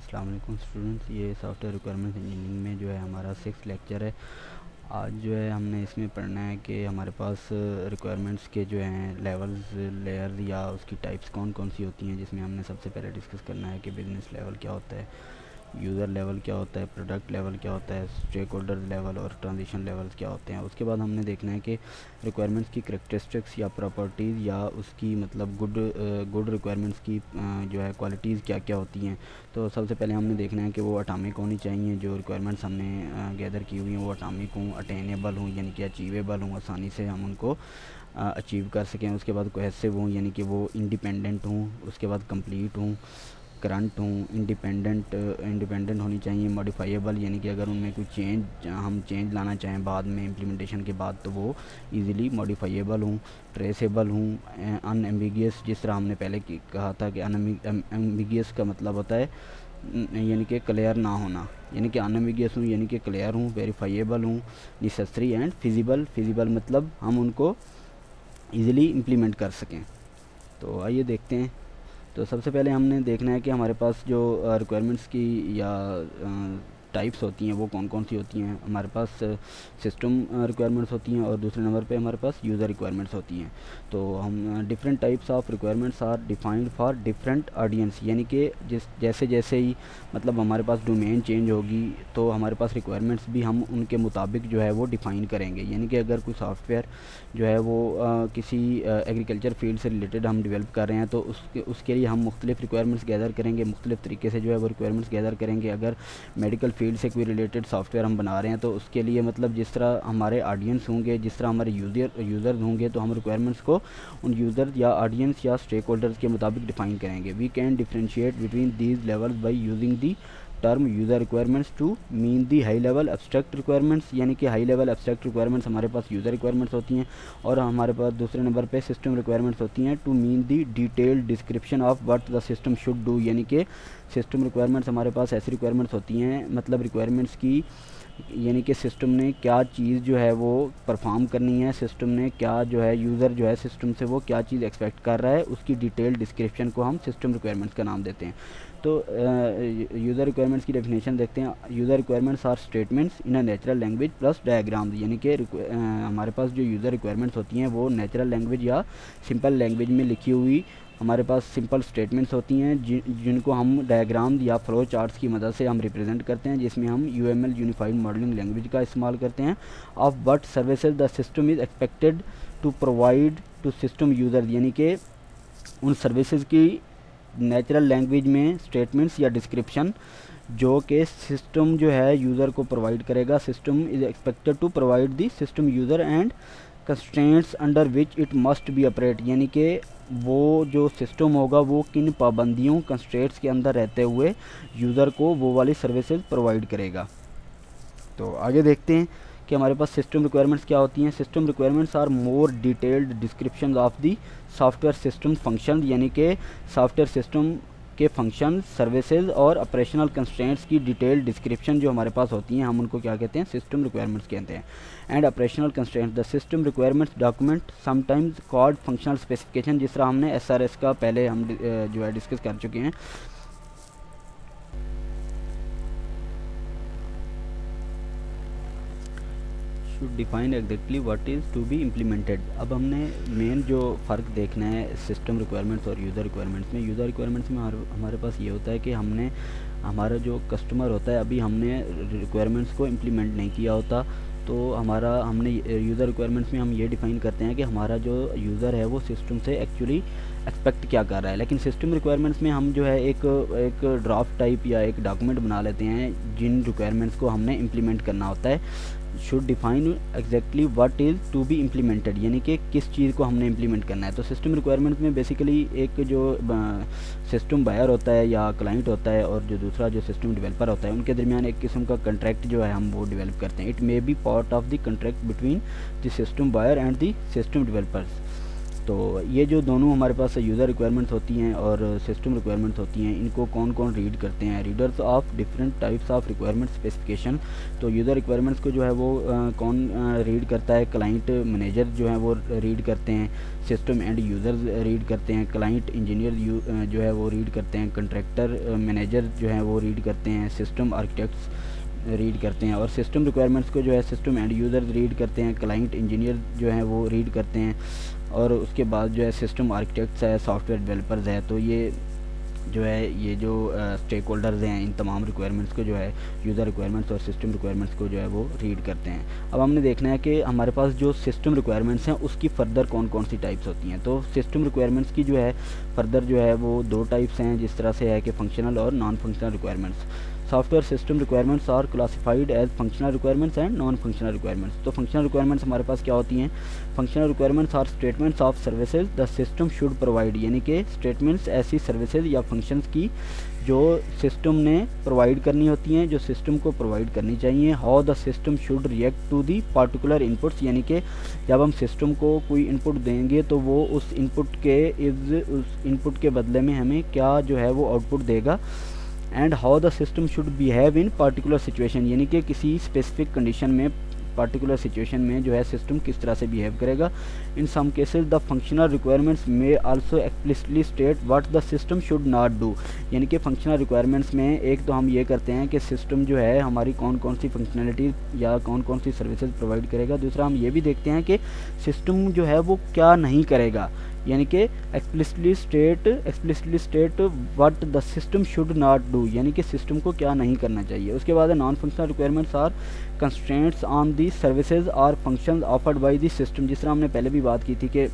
अस्सलाम वालेकुम स्टूडेंट्स। ये सॉफ्टवेयर रिक्वायरमेंट इंजीनियरिंग में जो है हमारा 6th लेक्चर है। आज जो है हमने इसमें पढ़ना है कि हमारे पास रिक्वायरमेंट्स के जो हैं लेवल्स, लेयर या उसकी टाइप्स कौन कौन सी होती हैं, जिसमें हमने सबसे पहले डिस्कस करना है कि बिज़नेस लेवल क्या होता है, यूज़र लेवल क्या होता है, प्रोडक्ट लेवल क्या होता है, स्टेक होल्डर लेवल और ट्रांजिशन लेवल्स क्या होते हैं। उसके बाद हमने देखना है कि रिक्वायरमेंट्स की करेक्टरिस्टिक्स या प्रॉपर्टीज़ या उसकी मतलब गुड रिक्वायरमेंट्स की जो है क्वालिटीज़ क्या क्या होती हैं। तो सबसे पहले हमने देखना है कि वो अटामिक होनी चाहिए, जो रिक्वायरमेंट्स हमने गैदर की हुई हैं वो अटामिक हों, अटेनेबल हों यानी कि अचीवेबल हों, आसानी से हम उनको अचीव कर सकें। उसके बाद कोहेसिव हों यानी कि वो इंडिपेंडेंट हों। उसके बाद कंप्लीट हों, करंट हूँ, इंडिपेंडेंट होनी चाहिए, मॉडिफाइएबल यानी कि अगर उनमें कोई हम चेंज लाना चाहें बाद में इम्प्लीमेंटेशन के बाद तो वो इजीली मॉडिफाइएबल हूँ, ट्रेसेबल हूँ, अनएम्बिगियस जिस तरह हमने पहले कहा था कि अनएम्बिगियस का मतलब होता है यानी कि क्लियर ना होना, यानी कि अनएम्बिगियस हूँ यानी कि क्लियर हूँ, वेरीफाइएबल हूँ, नेसेसरी एंड फिजिबल मतलब हम उनको ईज़िली इम्प्लीमेंट कर सकें। तो आइए देखते हैं। तो सबसे पहले हमने देखना है कि हमारे पास जो रिक्वायरमेंट्स की या टाइप्स होती हैं वो कौन कौन सी होती हैं। हमारे पास सिस्टम रिक्वायरमेंट्स होती हैं और दूसरे नंबर पे हमारे पास यूज़र रिक्वायरमेंट्स होती हैं। तो हम different types of requirements are defined for different audience, यानी कि जैसे जैसे ही मतलब हमारे पास डोमेन चेंज होगी तो हमारे पास रिक्वायरमेंट्स भी हम उनके मुताबिक जो है वो डिफ़ाइन करेंगे। यानी कि अगर कोई सॉफ्टवेयर जो है वो किसी एग्रीकल्चर फील्ड से रिलेटेड हम डेवलप कर रहे हैं तो उसके लिए हम मुख्तलिफ़ रिक्वायरमेंट्स गैदर करेंगे, मुख्तलिफ़ तरीके से जो है वो रिक्वायरमेंट्स गैदर करेंगे। अगर मेडिकल फील्ड से कोई रिलेटेड सॉफ्टवेयर हम बना रहे हैं तो उसके लिए मतलब जिस तरह हमारे ऑडियंस होंगे, जिस तरह हमारे यूज़र्स होंगे तो हम रिक्वायरमेंट्स को उन यूज़र या ऑडियंस या स्टेक होल्डर्स के मुताबिक डिफ़ाइन करेंगे। We can differentiate between these levels by using the term user requirements to mean the high level abstract requirements, यानी कि हाई लेवल एब्स्ट्रैक्ट रिक्वायरमेंट्स हमारे पास यूज़र रिक्वायरमेंट्स होती हैं और हमारे पास दूसरे नंबर पे सिस्टम रिक्वायरमेंट्स होती हैं to mean the detailed description of what the system should do. यानी कि सिस्टम रिक्वायरमेंट्स हमारे पास ऐसी रिक्वायरमेंट्स होती हैं मतलब रिक्वायरमेंट्स की यानी कि सिस्टम ने क्या चीज़ जो है वो परफॉर्म करनी है, सिस्टम ने क्या जो है यूज़र जो है सिस्टम से वो क्या चीज़ एक्सपेक्ट कर रहा है, उसकी डिटेल डिस्क्रिप्शन को हम सिस्टम रिक्वायरमेंट्स का नाम देते हैं। तो यूज़र रिक्वायरमेंट्स की डेफिनेशन देखते हैं। User requirements are statements in a natural language plus diagram, यानी कि हमारे पास जो यूज़र रिक्वायरमेंट्स होती हैं वो नेचुरल लैंग्वेज या सिंपल लैंग्वेज में लिखी हुई हमारे पास सिंपल स्टेटमेंट्स होती हैं जिनको हम डायग्राम या फ्लो चार्ट्स की मदद से हम रिप्रेजेंट करते हैं, जिसमें हम UML यूनिफाइड मॉडलिंग लैंग्वेज का इस्तेमाल करते हैं। Of what services the system is expected to provide to system user, यानी कि उन सर्विसेज की नेचुरल लैंग्वेज में स्टेटमेंट्स या डिस्क्रिप्शन जो कि सिस्टम जो है यूज़र को प्रोवाइड करेगा। System is expected to provide the system user and constraints under which it must be operate, यानी कि वो जो सिस्टम होगा वो किन पाबंदियों कंस्ट्रेंट्स के अंदर रहते हुए यूज़र को वो वाली सर्विसेज प्रोवाइड करेगा। तो आगे देखते हैं कि हमारे पास सिस्टम रिक्वायरमेंट्स क्या होती हैं। System requirements are more detailed description of the software system function, यानी कि सॉफ्टवेयर सिस्टम के फंक्शन, सर्विसेज और ऑपरेशनल कंस्ट्रेंट्स की डिटेल डिस्क्रिप्शन जो हमारे पास होती हैं हम उनको क्या कहते हैं, सिस्टम रिक्वायरमेंट्स कहते हैं। And operational constraints the system requirements document sometimes called functional specification, जिस तरह हमने SRS का पहले हम जो है डिस्कस कर चुके हैं। Should define exactly what is to be implemented. अब हमने मेन जो फ़र्क देखना है सिस्टम रिक्वायरमेंट्स और यूज़र रिक्वायरमेंट्स में। यूज़र रिक्वायरमेंट्स में हमारे पास ये होता है कि हमने हमारा जो कस्टमर होता है अभी हमने रिक्वायरमेंट्स को इम्प्लीमेंट नहीं किया होता, तो हमने यूज़र रिक्वायरमेंट्स में हम ये डिफ़ाइन करते हैं कि हमारा जो यूज़र है वो सिस्टम से एक्चुअली एक्सपेक्ट क्या कर रहा है। लेकिन सिस्टम रिक्वायरमेंट्स में हम जो है एक ड्राफ्ट टाइप या एक डॉक्यूमेंट बना लेते हैं जिन रिक्वायरमेंट्स को हमने इम्प्लीमेंट करना होता है। Should define exactly what is to be implemented, यानी कि किस चीज़ को हमने इम्प्लीमेंट करना है। तो सिस्टम रिक्वायरमेंट्स में बेसिकली एक जो सिस्टम बायर होता है या क्लाइंट होता है और जो दूसरा जो सिस्टम डेवलपर होता है उनके दरमियान एक किस्म का कंट्रैक्ट जो है हम वो डेवलप करते हैं। It may be part of the contract between the system buyer and the system developers. तो ये जो दोनों हमारे पास यूज़र रिक्वायरमेंट्स होती हैं और सिस्टम रिक्वायरमेंट्स होती हैं, इनको कौन कौन रीड करते हैं? Readers of different types of requirement specification. तो यूज़र रिक्वायरमेंट्स को जो है वो कौन रीड करता है? क्लाइंट मैनेजर जो है वो रीड करते हैं, सिस्टम एंड यूज़र्स रीड करते हैं, क्लाइंट इंजीनियर जो है वो रीड करते हैं, कंट्रैक्टर मैनेजर जो है वो रीड करते हैं, सिस्टम आर्किटेक्ट्स रीड करते हैं। और सिस्टम रिक्वायरमेंट्स को जो है सिस्टम एंड यूज़र्स रीड करते हैं, क्लाइंट इंजीनियर जो है वो रीड करते हैं, और उसके बाद जो है सिस्टम आर्किटेक्ट्स है, सॉफ्टवेयर डेवलपर्स है। तो ये जो है ये जो स्टेक होल्डर्स हैं, इन तमाम रिक्वायरमेंट्स को जो है यूज़र रिक्वायरमेंट्स और सिस्टम रिक्वायरमेंट्स को जो है वो रीड करते हैं। अब हमने देखना है कि हमारे पास जो सिस्टम रिक्वायरमेंट्स हैं उसकी फ़र्दर कौन कौन सी टाइप्स होती हैं। तो सिस्टम रिक्वायरमेंट्स की जो है फ़र्दर जो है वो 2 टाइप्स हैं, जिस तरह से है कि फंक्शनल और non functional requirements. Software system requirements are classified as functional requirements and non functional requirements. तो फंक्शनल रिक्वायरमेंट्स हमारे पास क्या होती हैं? Functional requirements are statements of services the system should provide, यानी कि स्टेटमेंट्स ऐसी सर्विसेज या फंक्शंस की जो सिस्टम ने प्रोवाइड करनी होती हैं, जो सिस्टम को प्रोवाइड करनी चाहिए। How the system should react to the particular inputs, यानी कि जब हम सिस्टम को कोई इनपुट देंगे तो वो उस इनपुट के बदले में हमें क्या जो है वो आउटपुट देगा। And how the system should behave in particular situation, यानी कि किसी स्पेसिफिक कंडीशन में, पार्टिकुलर सिचुएशन में जो है सिस्टम किस तरह से बिहेव करेगा। In some cases the functional requirements में also explicitly state what the system should not do, यानी कि फंक्शनल रिक्वायरमेंट्स में एक तो हम ये करते हैं कि सिस्टम जो है हमारी कौन कौन सी फंक्शनलिटी या कौन कौन सी सर्विसेज प्रोवाइड करेगा। दूसरा हम ये भी देखते हैं कि सिस्टम जो है वो क्या नहीं करेगा, यानी कि explicitly state what the system should not do, यानी कि सिस्टम को क्या नहीं करना चाहिए। उसके बाद non functional requirements are constraints on the services और functions offered by the system. जिस तरह हमने पहले भी बात की थी कि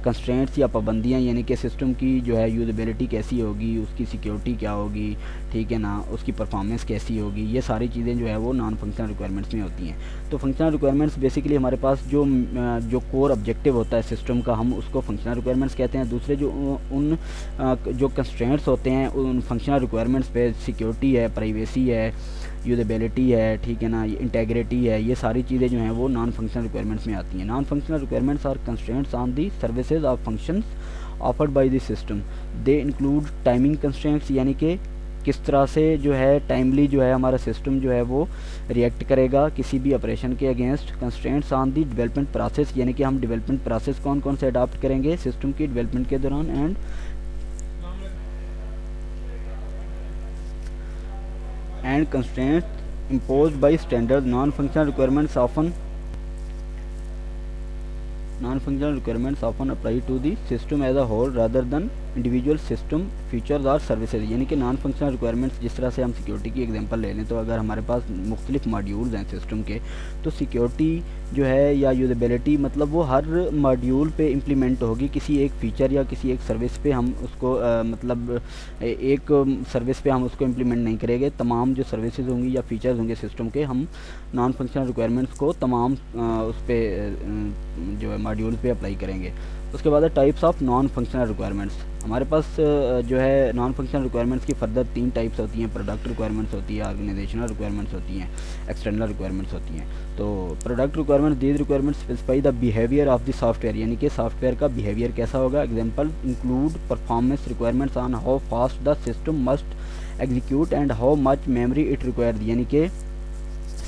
कंस्ट्रेंट्स या पाबंदियाँ, यानी कि सिस्टम की जो है यूजेबिलिटी कैसी होगी, उसकी सिक्योरिटी क्या होगी, ठीक है ना, उसकी परफॉर्मेंस कैसी होगी, ये सारी चीज़ें जो है वो नॉन फंक्शनल रिक्वायरमेंट्स में होती हैं। तो फंक्शनल रिक्वायरमेंट्स बेसिकली हमारे पास जो कोर ऑब्जेक्टिव होता है सिस्टम का, हम उसको फंक्शनल रिक्वायरमेंट्स कहते हैं। दूसरे जो कंस्ट्रेंट्स होते हैं उन फंक्शनल रिक्वायरमेंट्स पे सिक्योरिटी है, प्राइवेसी है, यूजेबिलिटी है, ठीक है ना, इंटेग्रिटी है, ये सारी चीज़ें जो हैं वो नॉन फंक्शनल रिक्वायरमेंट्स में आती हैं। Non functional requirements are constraints on the services of functions offered by the system. They include timing constraints, यानी कि किस तरह से जो है टाइमली जो है हमारा सिस्टम जो है वो रिएक्ट करेगा किसी भी ऑपरेशन के against. Constraints on the development process, यानी कि हम डेवलपमेंट प्रोसेस कौन कौन से अडॉप्ट करेंगे सिस्टम की डेवलपमेंट के दौरान। And constraints imposed by standards. Non-functional requirements often apply to the system as a whole rather than individual system features और सर्विसेज, यानी कि नॉन फंक्शनल रिक्वायरमेंट्स, जिस तरह से हम सिक्योरिटी की एग्जांपल ले लें तो अगर हमारे पास मुख्तलिफ मॉड्यूल्स हैं सिस्टम के, तो सिक्योरिटी जो है या यूजेबिलिटी मतलब वो हर मॉड्यूल पे इम्प्लीमेंट होगी। किसी एक फ़ीचर या किसी एक सर्विस पे हम उसको मतलब एक सर्विस पे हम उसको इम्प्लीमेंट नहीं करेंगे। तमाम जो सर्विसेज होंगी या फीचर्स होंगे सिस्टम के, हम नॉन फंक्शनल रिक्वायरमेंट्स को तमाम उस पर जो है मॉड्यूल पे अप्लाई करेंगे। उसके बाद types of non functional requirements. हमारे पास जो है नॉन फंक्शनल रिक्वायरमेंट्स की फर्दर 3 टाइप्स होती हैं। प्रोडक्ट रिक्वायरमेंट्स होती है, ऑर्गेनाइजेशनल रिक्वायरमेंट्स होती हैं, एक्सटर्नल रिक्वायरमेंट्स होती हैं। तो product requirements, these requirements specify the behaviour of the software, यानी कि सॉफ्टवेयर का बिहेवियर कैसा होगा। Example include performance requirements on how fast the system must execute and how much memory it required, यानी कि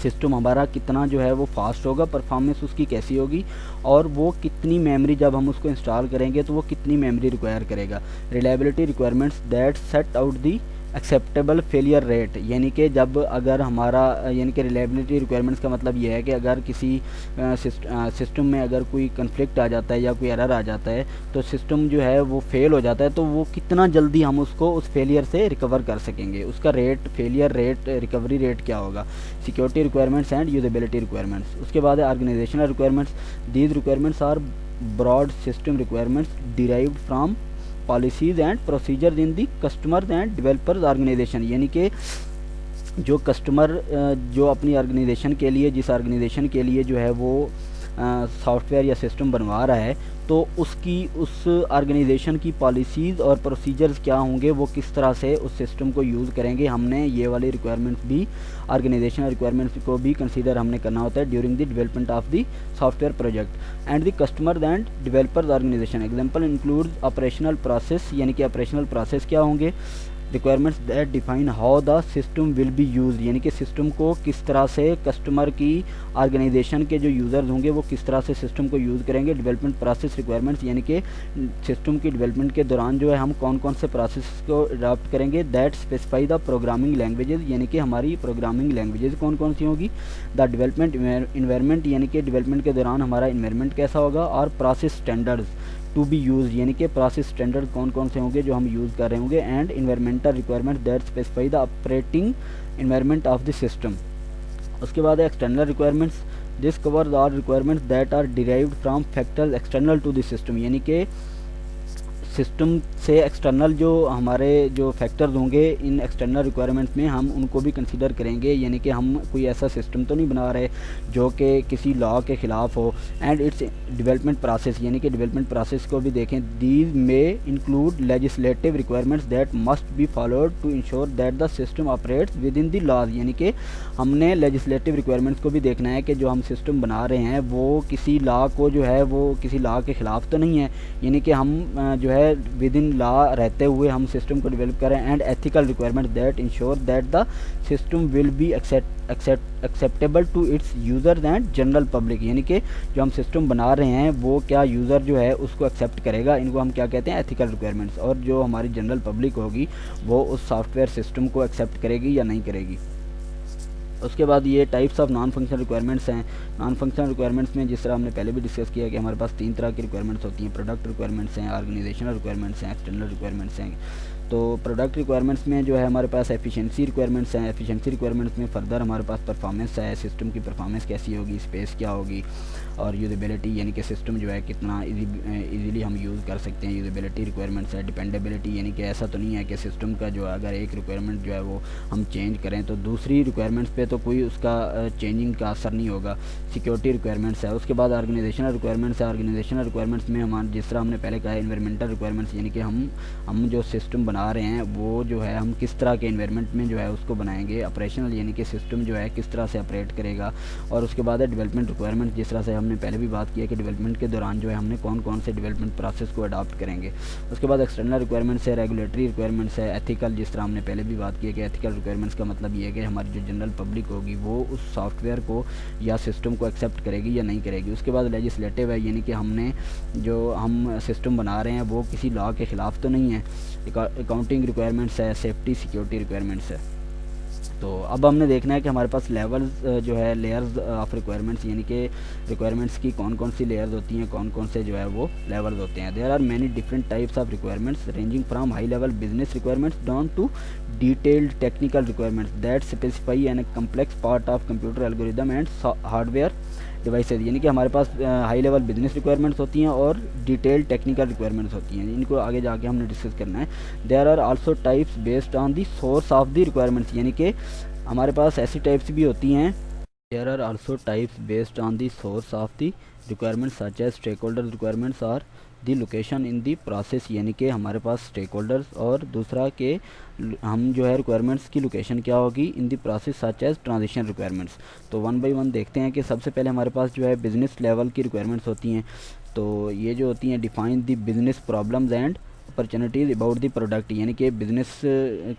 सिस्टम हमारा कितना जो है वो फास्ट होगा, परफॉर्मेंस उसकी कैसी होगी, और वो कितनी मेमोरी जब हम उसको इंस्टॉल करेंगे तो वो कितनी मेमोरी रिक्वायर करेगा। Reliability requirements that set out the acceptable failure rate, यानी कि जब अगर हमारा यानी कि रिलायबिलिटी रिक्वायरमेंट्स का मतलब ये है कि अगर किसी सिस्टम में अगर कोई कन्फ्लिक्ट आ जाता है या कोई एरर आ जाता है तो सिस्टम जो है वो फेल हो जाता है, तो वो कितना जल्दी हम उसको उस फेलियर से रिकवर कर सकेंगे, उसका rate, failure rate, recovery rate क्या होगा। Security requirements and usability requirements. उसके बाद organisational requirements, these requirements are broad system requirements derived from policies and procedures in the customers and developers organisation, यानी कि जो कस्टमर जो अपनी ऑर्गेनाइजेशन के लिए, जिस ऑर्गेनाइजेशन के लिए जो है वो सॉफ्टवेयर या सिस्टम बनवा रहा है तो उसकी उस ऑर्गेनाइजेशन की पॉलिसीज़ और प्रोसीजर्स क्या होंगे, वो किस तरह से उस सिस्टम को यूज़ करेंगे। हमने ये वाली रिक्वायरमेंट्स भी ऑर्गेनाइजेशनल रिक्वायरमेंट्स को भी कंसीडर हमने करना होता है during the development of the software project and the customer and developers organisation. Example includes operational process, यानी कि ऑपरेशनल प्रोसेस क्या होंगे, requirements that define how the system will be use, यानी कि सिस्टम को किस तरह से कस्टमर की ऑर्गेनाइजेशन के जो यूज़र्स होंगे वो किस तरह से सिस्टम को यूज़ करेंगे। डेवलपमेंट प्रोसेस रिक्वायरमेंट्स, यानी कि सिस्टम की डेवलपमेंट के दौरान जो है हम कौन कौन से प्रोसेस को अडॉप्ट करेंगे। That specify the programming languages, यानी कि हमारी प्रोग्रामिंग लैंग्वेजेस कौन कौन सी होगी। द डेवलपमेंट इन्वायरमेंट, यानी कि डेवलपमेंट के दौरान हमारा इन्वायरमेंट कैसा होगा। और process standards to be use, यानी कि प्रोसेस स्टैंडर्ड कौन कौन से होंगे जो हम यूज़ कर रहे होंगे। And environmental requirement that specify the operating environment of the system. उसके बाद external requirements, this covers are requirements that are derived from factors external to the system, यानी कि सिस्टम से एक्सटर्नल जो हमारे जो फैक्टर्स होंगे इन एक्सटर्नल रिक्वायरमेंट्स में हम उनको भी कंसीडर करेंगे, यानी कि हम कोई ऐसा सिस्टम तो नहीं बना रहे जो कि किसी लॉ के ख़िलाफ़ हो। एंड इट्स डेवलपमेंट प्रोसेस, यानी कि डेवलपमेंट प्रोसेस को भी देखें। These may include legislative requirements that must be followed to ensure that the system operates within the laws, यानी कि हमने लेजिस्लेटिव रिक्वायरमेंट्स को भी देखना है कि जो हम सिस्टम बना रहे हैं वो किसी लॉ को जो है वो किसी लॉ के ख़िलाफ़ तो नहीं है, यानी कि हम जो है विद इन लॉ रहते हुए हम सिस्टम को डेवलप करें। And ethical requirement that ensure that the system will be acceptable to its user and general public, यानी कि जो हम सिस्टम बना रहे हैं वो क्या यूज़र जो है उसको एक्सेप्ट करेगा। इनको हम क्या कहते हैं, एथिकल रिक्वायरमेंट्स। और जो हमारी जनरल पब्लिक होगी वो उस सॉफ्टवेयर सिस्टम को एक्सेप्ट करेगी या नहीं करेगी। उसके बाद ये types of non functional requirements हैं। नॉन फंक्शनल रिक्वायरमेंट्स में जिस तरह हमने पहले भी डिस्कस किया कि हमारे पास 3 तरह की रिक्वायरमेंट्स होती हैं। प्रोडक्ट रिक्वायरमेंट्स हैं, ऑर्गेनाइजेशनल रिक्वायरमेंट्स हैं, एक्सटर्नल रिक्वायरमेंट्स हैं। तो प्रोडक्ट रिक्वायरमेंट्स में जो है हमारे पास एफिशिएंसी रिक्वायरमेंट्स हैं। एफिशिएंसी रिक्वायरमेंट्स में फर्दर हमारे पास परफॉर्मेंस है, सिस्टम की परफॉर्मेंस कैसी होगी, स्पेस क्या होगी, और यूजेबिलिटी, यानी कि सिस्टम जो है कितना इजीली हम यूज़ कर सकते हैं। यूजेबिलिटी रिक्वायरमेंट्स है। डिपेंडेबिलिटी, यानी कि ऐसा तो नहीं है कि सिस्टम का जो अगर एक रिक्वायरमेंट जो है वो हम चेंज करें तो दूसरी रिक्वायरमेंट्स पे तो कोई उसका चेंजिंग का असर नहीं होगा। सिक्योरिटी रिक्वायरमेंट्स है। उसके बाद ऑर्गेनाइजेशनल रिक्वायरमेंट्स है। ऑर्गेनाइजेशनल रिक्वायरमेंट्स में हमारे जिस तरह हमने पहले कहा इन्वायरमेंटल रिक्वायरमेंट्स, यानी कि हम जो सिस्टम बना रहे हैं वो जो है हम किस तरह के इन्वायरमेंट में जो है उसको बनाएंगे। ऑपरेशनल, यानी कि सिस्टम जो है किस तरह से ऑपरेट करेगा। और उसके बाद है डेवलपमेंट रिक्वायरमेंट, जिस तरह से हमने पहले भी बात की है कि डेवलपमेंट के दौरान जो है हमने कौन कौन से डेवलपमेंट प्रोसेस को अडॉप्ट करेंगे। उसके बाद एक्सटर्नल रिक्वायरमेंट्स है, रेगुलेटरी रिक्वायरमेंट्स है, एथिकल, जिस तरह हमने पहले भी बात की है कि एथिकल रिक्वायरमेंट्स का मतलब ये है कि हमारी जो जनरल पब्लिक होगी वो उस सॉफ्टवेयर को या सिस्टम को एक्सेप्ट करेगी या नहीं करेगी। उसके बाद लेजिस्लेटिव है, यानी कि हमने जो हम सिस्टम बना रहे हैं वो किसी लॉ के ख़िलाफ़ तो नहीं है। अकाउंटिंग रिक्वायरमेंट्स है, सेफ्टी सिक्योरिटी रिक्वायरमेंट्स है। तो अब हमने देखना है कि हमारे पास लेवल्स जो है लेयर्स ऑफ रिक्वायरमेंट्स, यानी कि रिक्वायरमेंट्स की कौन कौन सी लेयर्स होती हैं, कौन कौन से जो है वो लेवल्स होते हैं। There are many different types of requirements ranging from high level business requirements down to detailed technical requirements that specify an complex part of computer algorithm and hardware devices, यानी कि हमारे पास हाई लेवल बिजनेस रिक्वायरमेंट्स होती हैं और detail technical requirements होती हैं। इनको आगे जाके हमने डिस्कस करना है। There are also types based on the source of the requirements, यानी कि हमारे पास ऐसी टाइप्स भी होती हैं। There are also types based on the source of the requirements such as stake holder requirements और the location in the process, यानी कि हमारे पास स्टेक होल्डर्स और दूसरा के हम जो है रिक्वायरमेंट्स की लोकेशन क्या होगी in the process such as transition requirements. तो वन बाय वन देखते हैं कि सबसे पहले हमारे पास जो है बिज़नेस लेवल की रिक्वायरमेंट्स होती हैं। तो ये जो होती हैं define the business problems and opportunities about the product, यानी कि बिज़नेस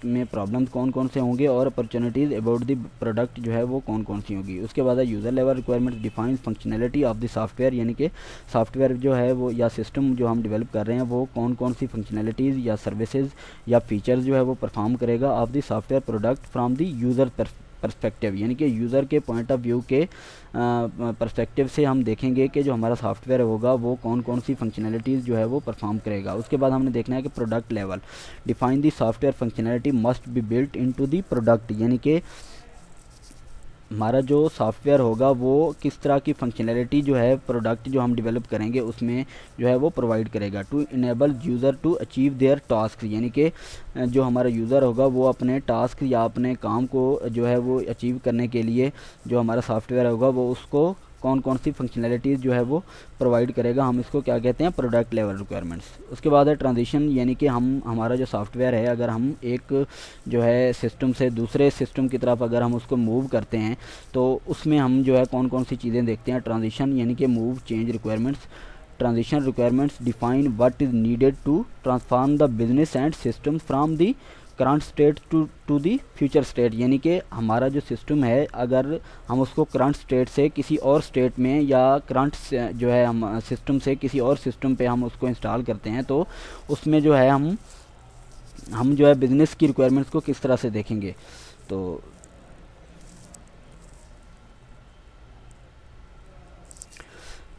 में प्रॉब्लम्स कौन कौन से होंगे और अपॉर्चुनिटीज़ अबाउट द प्रोडक्ट जो है वो कौन कौन सी होगी। उसके बाद है user level requirements defines functionality of the software, यानी कि सॉफ्टवेयर जो है वो या सिस्टम जो हम डेवलप कर रहे हैं वो कौन कौन सी फंक्शनैलिटीज़ या सर्विसेज या फीचर्स जो है वो परफॉर्म करेगा of the software product from the user perspective, यानी कि यूज़र के पॉइंट ऑफ व्यू के पर्सपेक्टिव से हम देखेंगे कि जो हमारा सॉफ्टवेयर होगा वो कौन कौन सी फंक्शनैलिटीज़ जो है वो परफॉर्म करेगा। उसके बाद हमने देखना है कि product level define the software functionality must be built into the product, यानी कि हमारा जो सॉफ्टवेयर होगा वो किस तरह की फंक्शनैलिटी जो है प्रोडक्ट जो हम डेवलप करेंगे उसमें जो है वो प्रोवाइड करेगा। To enable user to achieve their task, यानी कि जो हमारा यूज़र होगा वो अपने टास्क या अपने काम को जो है वो अचीव करने के लिए जो हमारा सॉफ्टवेयर होगा वो उसको कौन कौन सी फंक्शनैलिटीज़ जो है वो प्रोवाइड करेगा, हम इसको क्या कहते हैं, प्रोडक्ट लेवल रिक्वायरमेंट्स। उसके बाद है ट्रांजिशन, यानी कि हमारा जो सॉफ्टवेयर है, अगर हम एक जो है सिस्टम से दूसरे सिस्टम की तरफ अगर हम उसको मूव करते हैं तो उसमें हम जो है कौन कौन सी चीज़ें देखते हैं। ट्रांजिशन यानी कि move change requirements. Transition requirements define what is needed to transform the business and system from the current state to the future state, यानी कि हमारा जो सिस्टम है अगर हम उसको करंट स्टेट से किसी और स्टेट में या करंट जो है हम सिस्टम से किसी और सिस्टम पे हम उसको इंस्टॉल करते हैं तो उसमें जो है हम जो है बिज़नेस की रिक्वायरमेंट्स को किस तरह से देखेंगे। तो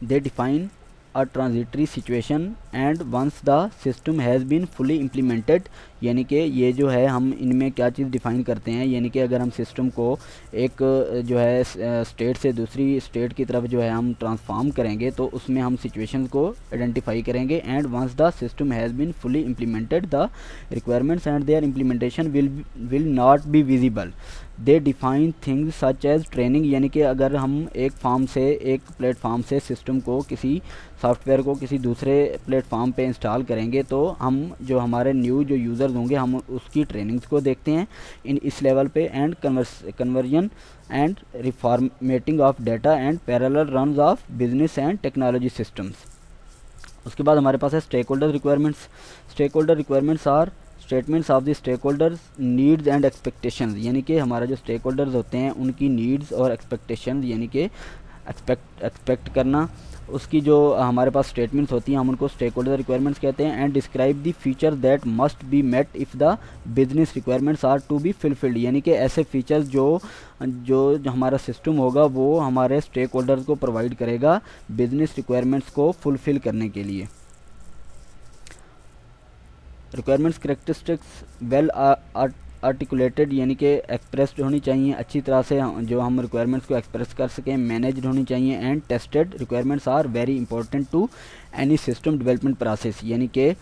दे define a transitory situation and once the system has been fully implemented, यानी कि ये जो है हम इनमें क्या चीज़ डिफ़ाइन करते हैं, यानी कि अगर हम सिस्टम को एक जो है स्टेट से दूसरी स्टेट की तरफ जो है हम ट्रांसफॉर्म करेंगे तो उसमें हम सिचुएशंस को आइडेंटिफाई करेंगे। And once the system has been fully implemented the requirements and their implementation will not be visible. They define things such as training, यानी कि अगर हम एक प्लेटफॉर्म से सिस्टम को किसी सॉफ्टवेयर को किसी दूसरे प्लेटफॉर्म पे इंस्टॉल करेंगे तो हम जो हमारे न्यू जो यूज़र्स होंगे हम उसकी ट्रेनिंग्स को देखते हैं इस लेवल पे। And conversion and reformatting of data and parallel runs of business and technology systems. उसके बाद हमारे पास है stake holder requirements. Stake holder requirements are statements of the stakeholders needs and expectations, यानी कि हमारा जो स्टेक होल्डर्स होते हैं उनकी नीड्स और एक्सपेक्टेशंस, यानी कि एक्सपेक्ट करना, उसकी जो हमारे पास स्टेटमेंट्स होती हैं हम उनको स्टेक होल्डर रिक्वायरमेंट्स कहते हैं। And describe the feature that must be met if the business requirements are to be fulfilled, यानी कि ऐसे फीचर्स जो हमारा सिस्टम होगा वो हमारे स्टेक होल्डर्स को प्रोवाइड करेगा बिजनेस रिक्वायरमेंट्स को फुलफिल करने के लिए। रिक्वायरमेंट्स कैरेक्टरिस्टिक्स वेल आर्टिकुलेटेड, यानी कि एक्सप्रेस्ड होनी चाहिए अच्छी तरह से, जो हम रिक्वायरमेंट्स को एक्सप्रेस कर सकें, मैनेज्ड होनी चाहिए। And tested requirements are very important to any system development process, यानी कि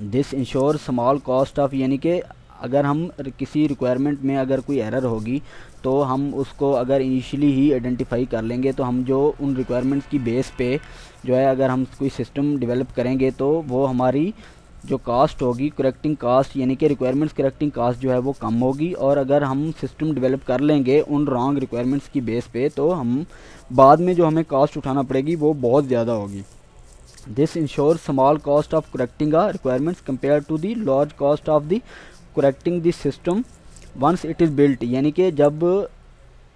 this ensure small cost of, यानी कि अगर हम किसी रिक्वायरमेंट में अगर कोई एरर होगी तो हम उसको अगर इनिशियली ही आइडेंटिफाई कर लेंगे तो हम जो उन रिक्वायरमेंट्स की बेस पे जो है अगर हम कोई सिस्टम डेवलप करेंगे तो वो हमारी जो कास्ट होगी करेक्टिंग कास्ट, यानी कि रिक्वायरमेंट्स करेक्टिंग कास्ट जो है वो कम होगी। और अगर हम सिस्टम डेवलप कर लेंगे उन रॉन्ग रिक्वायरमेंट्स की बेस पे तो हम बाद में जो हमें कास्ट उठाना पड़ेगी वो बहुत ज़्यादा होगी। This ensure small cost of correcting a requirements compare to the large cost of the correcting this system once it is built, यानी कि जब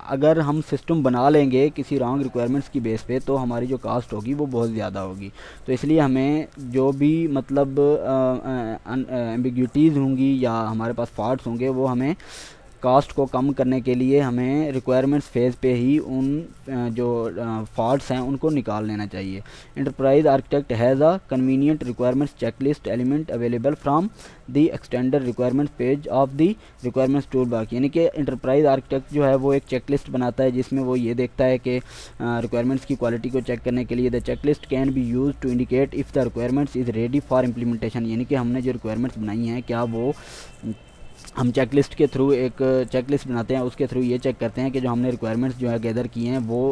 अगर हम सिस्टम बना लेंगे किसी रॉन्ग रिक्वायरमेंट्स की बेस पे तो हमारी जो कास्ट होगी वो बहुत ज़्यादा होगी। तो इसलिए हमें जो भी मतलब एम्बिग्यूटीज़ होंगी या हमारे पास फॉल्ट्स होंगे वो हमें कास्ट को कम करने के लिए हमें रिक्वायरमेंट्स फेज़ पे ही उन जो फॉल्ट्स हैं उनको निकाल लेना चाहिए। Enterprise architect has a convenient requirements checklist element available from the extended requirements page of the requirements tool box, यानी कि इंटरप्राइज आर्किटेक्ट जो है वो एक चेकलिस्ट बनाता है जिसमें वो ये देखता है कि रिक्वायरमेंट्स की क्वालिटी को चेक करने के लिए the checklist can be use to indicate if the requirements is ready for implementation, यानी कि हमने जो रिक्वायरमेंट्स बनाई हैं क्या वो हम चेकलिस्ट के थ्रू एक चेकलिस्ट बनाते हैं, उसके थ्रू ये चेक करते हैं कि जो हमने रिक्वायरमेंट्स जो है गैदर किए हैं वो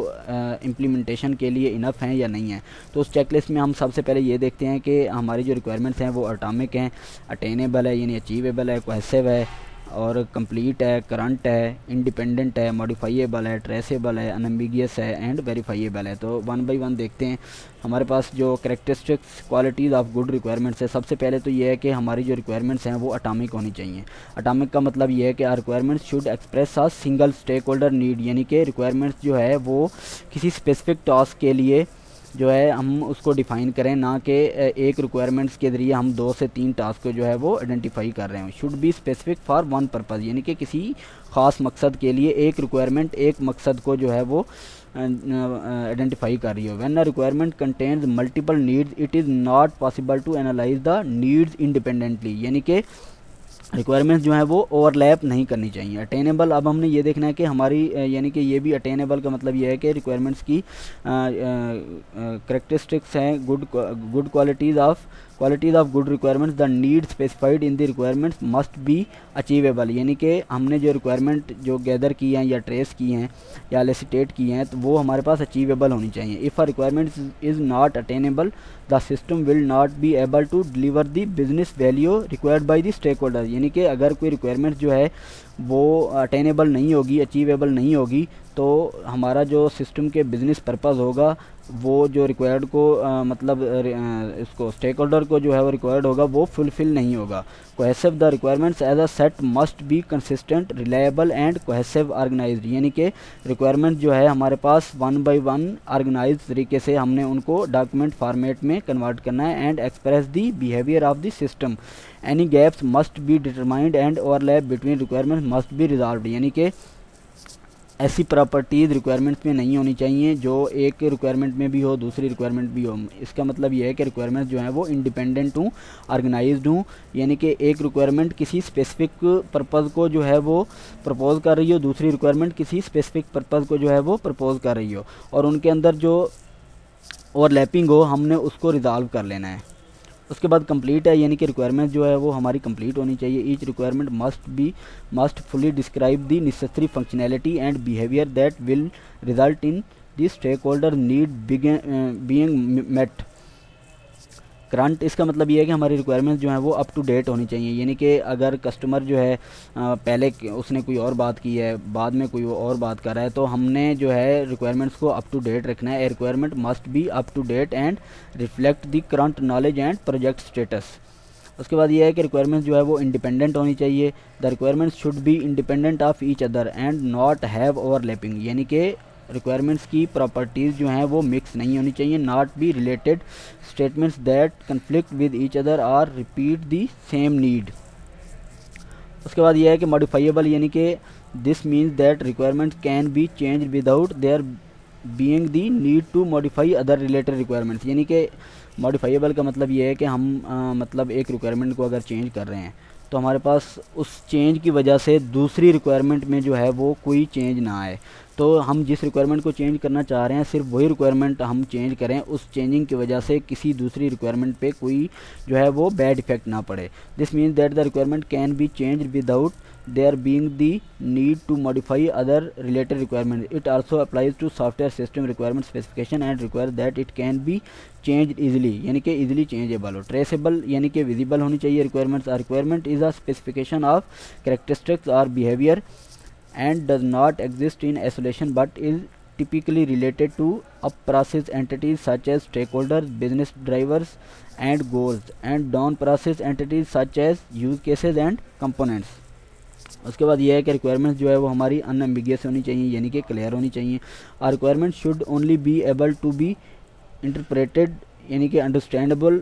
इम्प्लीमेंटेशन के लिए इनफ हैं या नहीं है। तो उस चेकलिस्ट में हम सबसे पहले ये देखते हैं कि हमारी जो रिक्वायरमेंट्स हैं वो अटामिक हैं, अटेनेबल है यानी अचीवेबल है, कोहेसिव है और कंप्लीट है, करंट है, इंडिपेंडेंट है, मॉडिफाइएबल है, ट्रेसेबल है, अनएम्बिगियस है एंड वेरीफाइएबल है। तो वन बाय वन देखते हैं हमारे पास जो characteristics qualities of good requirements है। सबसे पहले तो ये है कि हमारी जो रिक्वायरमेंट्स हैं वो अटामिक होनी चाहिए। अटामिक का मतलब ये है कि requirements should express a single stake holder need, यानी कि रिक्वायरमेंट्स जो है वो किसी स्पेसिफिक टास्क के लिए जो है हम उसको डिफ़ाइन करें, ना कि एक रिक्वायरमेंट्स के ज़रिए हम 2 से 3 टास्क को जो है वो आइडेंटिफाई कर रहे हैं। Should be specific for one purpose, यानी कि किसी ख़ास मकसद के लिए एक रिक्वायरमेंट एक मकसद को जो है वो आइडेंटिफाई कर रही हो। When a requirement contains multiple needs it is not possible to analyse the needs independently, यानी कि रिक्वायरमेंट्स जो है वो ओवरलैप नहीं करनी चाहिए। अटेनेबल, अब हमने ये देखना है कि हमारी यानी कि ये भी अटेनेबल का मतलब ये है कि रिक्वायरमेंट्स की करेक्टरिस्टिक्स हैं good qualities of qualities of good requirements, the need specified in the requirements must be achievable, यानी कि हमने जो रिक्वायरमेंट जो गैदर की हैं या ट्रेस की हैं या एलिसिटेट की हैं तो वो हमारे पास अचीवेबल होनी चाहिए। If a requirement is not attainable the system will not be able to deliver the business value required by the stake holder, यानी कि अगर कोई रिक्वायरमेंट जो है वो अटेनेबल नहीं होगी, अचीवेबल नहीं होगी, तो हमारा जो सिस्टम के बिज़नेस पर्पज़ होगा वो जो रिक्वायर्ड को इसको स्टेक होल्डर को जो है वो रिक्वायर्ड होगा वो फुलफ़िल नहीं होगा। Cohesive, the requirements as a set must be consistent, reliable and cohesive organised, यानी कि रिक्वायरमेंट जो है हमारे पास 1 बाय 1 ऑर्गेनाइज तरीके से हमने उनको डॉक्यूमेंट फॉर्मेट में कन्वर्ट करना है। And express the behaviour of the system, any gaps must be determined and overlap between requirement must B resolved, यानी कि ऐसी प्रॉपर्टीज़ रिक्वायरमेंट्स में नहीं होनी चाहिए जो एक रिक्वायरमेंट में भी हो दूसरी रिक्वायरमेंट भी हो। इसका मतलब ये है कि रिक्वायरमेंट जो है वो इंडिपेंडेंट हूँ, ऑर्गेनाइज्ड हूँ, यानी कि एक रिक्वायरमेंट किसी स्पेसिफिक पर्पज़ को जो है वो प्रपोज कर रही हो, दूसरी रिक्वायरमेंट किसी स्पेसिफिक पर्पज़ को जो है वो प्रपोज कर रही हो, और उनके अंदर जो ओवरलैपिंग हो हमने उसको रिजॉल्व कर लेना है। उसके बाद कंप्लीट है, यानी कि रिक्वायरमेंट जो है वो हमारी कंप्लीट होनी चाहिए। Each requirement must fully describe the necessary functionality and behaviour that will result in the stake holder need being met. Current, इसका मतलब ये है कि हमारी रिक्वायरमेंट्स जो हैं वो अप टू डेट होनी चाहिए, यानी कि अगर कस्टमर जो है पहले उसने कोई और बात की है, बाद में कोई और बात कर रहा है, तो हमने जो है रिक्वायरमेंट्स को अप टू डेट रखना है। A requirement must be up to date and reflect the current knowledge and project status. उसके बाद ये है कि रिक्वायरमेंट्स जो है वो इंडिपेंडेंट होनी चाहिए। The requirements should be independent of each other and not have overlapping, यानी कि रिक्वायरमेंट्स की प्रॉपर्टीज़ जो हैं वो मिक्स नहीं होनी चाहिए। Not be related statements that conflict with each other or repeat the same need. उसके बाद यह है कि मॉडिफाइबल, यानी कि this means that requirements can be change without there being the need to modify other related requirements, यानी कि modifiable का मतलब ये है कि हम मतलब एक रिक्वायरमेंट को अगर चेंज कर रहे हैं तो हमारे पास उस चेंज की वजह से दूसरी रिक्वायरमेंट में जो है वो कोई चेंज ना आए। तो हम जिस रिक्वायरमेंट को चेंज करना चाह रहे हैं सिर्फ वही रिक्वायरमेंट हम चेंज करें, उस चेंजिंग की वजह से किसी दूसरी रिक्वायरमेंट पे कोई जो है वो बैड इफेक्ट ना पड़े। This means that the requirement can be change without there being the need to modify other related requirements. It also applies to software system requirement specification and require that it can be changed easily, यानी कि easily changeable हो। traceable यानी कि visible होनी चाहिए requirements। A requirement is a specification of characteristics or behavior and does not exist in isolation but is typically related to up-process entities such as stakeholders, business drivers and goals, and down-process entities such as use cases and components। उसके बाद यह है कि requirements जो है वो हमारी unambiguous होनी चाहिए, यानी कि क्लियर होनी चाहिए। Are requirement should only be able to be interpreted, यानी कि understandable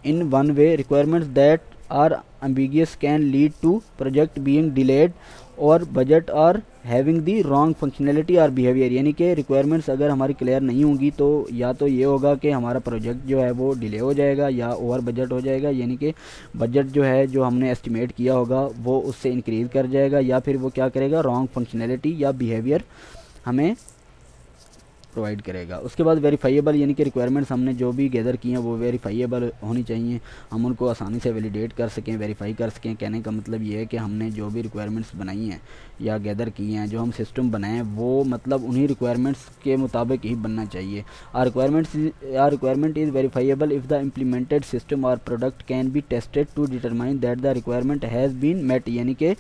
in one way. Requirements that are ambiguous can lead to project being delayed और बजट और हैविंग दी रॉन्ग फंक्शनैलिटी और बिहेवियर, यानी कि रिक्वायरमेंट्स अगर हमारी क्लियर नहीं होंगी तो या तो ये होगा कि हमारा प्रोजेक्ट जो है वो डिले हो जाएगा या ओवर बजट हो जाएगा, यानी कि बजट जो है जो हमने एस्टिमेट किया होगा वो उससे इंक्रीज़ कर जाएगा, या फिर वो क्या करेगा रॉन्ग फंक्शनैलिटी या बिहेवियर हमें प्रोवाइड करेगा। उसके बाद वेरीफाइएबल, यानी कि रिक्वायरमेंट्स हमने जो भी गैदर की हैं वो वेरीफाइएबल होनी चाहिए, हम उनको आसानी से वैलिडेट कर सकें, वेरीफाई कर सकें। कहने का मतलब ये है कि हमने जो भी रिक्वायरमेंट्स बनाई हैं या गैदर की हैं, जो हम सिस्टम बनाए हैं वो मतलब उन्हीं रिक्वायरमेंट्स के मुताबिक ही बनना चाहिए। Are requirement is verifiable if the implemented system और product can be tested to determine that the requirement has been met, यानी कि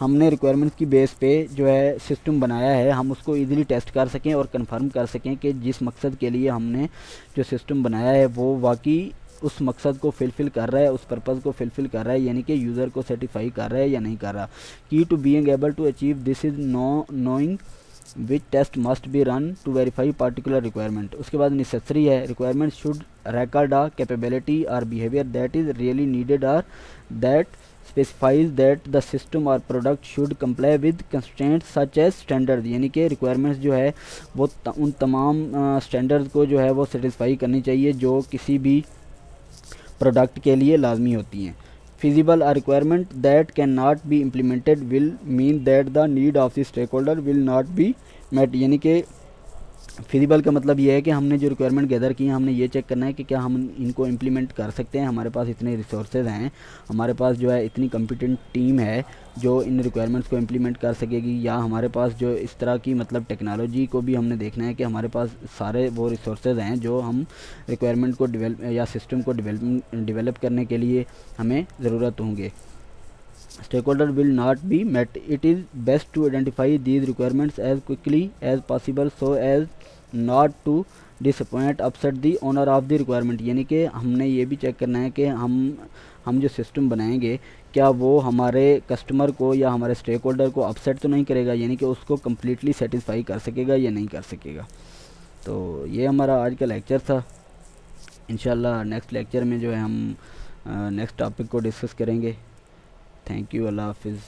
हमने रिक्वायरमेंट्स की बेस पे जो है सिस्टम बनाया है हम उसको ईजिली टेस्ट कर सकें और कन्फर्म कर सकें कि जिस मकसद के लिए हमने जो सिस्टम बनाया है वो वाकई उस मकसद को फिलफ़िल कर रहा है, उस पर्पज़ को फिलफ़िल कर रहा है, यानी कि यूज़र को सेटिस्फाई कर रहा है या नहीं कर रहा। Key to being able to achieve this is knowing which test must be run to verify particular requirement. उसके बाद नेसेसरी है, requirement should record a capability और behaviour that is really needed और that specifies that the system or product should comply with constraints such as standards, यानी कि requirements जो है वो उन तमाम स्टैंडर्ड्स को जो है वो सेटिस्फाई करनी चाहिए जो किसी भी प्रोडक्ट के लिए लाजमी होती हैं। feasible, a requirement that cannot be implemented will mean that the need of the stakeholder will not be met, यानी कि फिजिबल का मतलब ये है कि हमने जो रिक्वायरमेंट गैदर की है हमने ये चेक करना है कि क्या हम इनको इम्प्लीमेंट कर सकते हैं, हमारे पास इतने रिसोर्सेज हैं, हमारे पास जो है इतनी कम्पिटेंट टीम है जो इन रिक्वायरमेंट्स को इम्प्लीमेंट कर सकेगी, या हमारे पास जो इस तरह की मतलब टेक्नोलॉजी को भी हमने देखना है कि हमारे पास सारे वो रिसोर्सेज हैं जो हम रिक्वायरमेंट को डेवलप या सिस्टम को डेवलप करने के लिए हमें ज़रूरत होंगे. Stakeholder will not be met. It is best to identify these requirements as quickly as possible so as not to disappoint upset the owner of the requirement. यानी कि हमने ये भी चेक करना है कि हम जो सिस्टम बनाएंगे क्या वो हमारे कस्टमर को या हमारे स्टेक होल्डर को अपसेट तो नहीं करेगा, यानी कि उसको कम्प्लीटली सेटिस्फाई कर सकेगा या नहीं कर सकेगा. तो ये हमारा आज का लेक्चर था. इंशाल्लाह नेक्स्ट लेक्चर में जो है हम नेक्स्ट टॉपिक को डिस्कस करेंगे. Thank you. अल्लाह हाफिज़.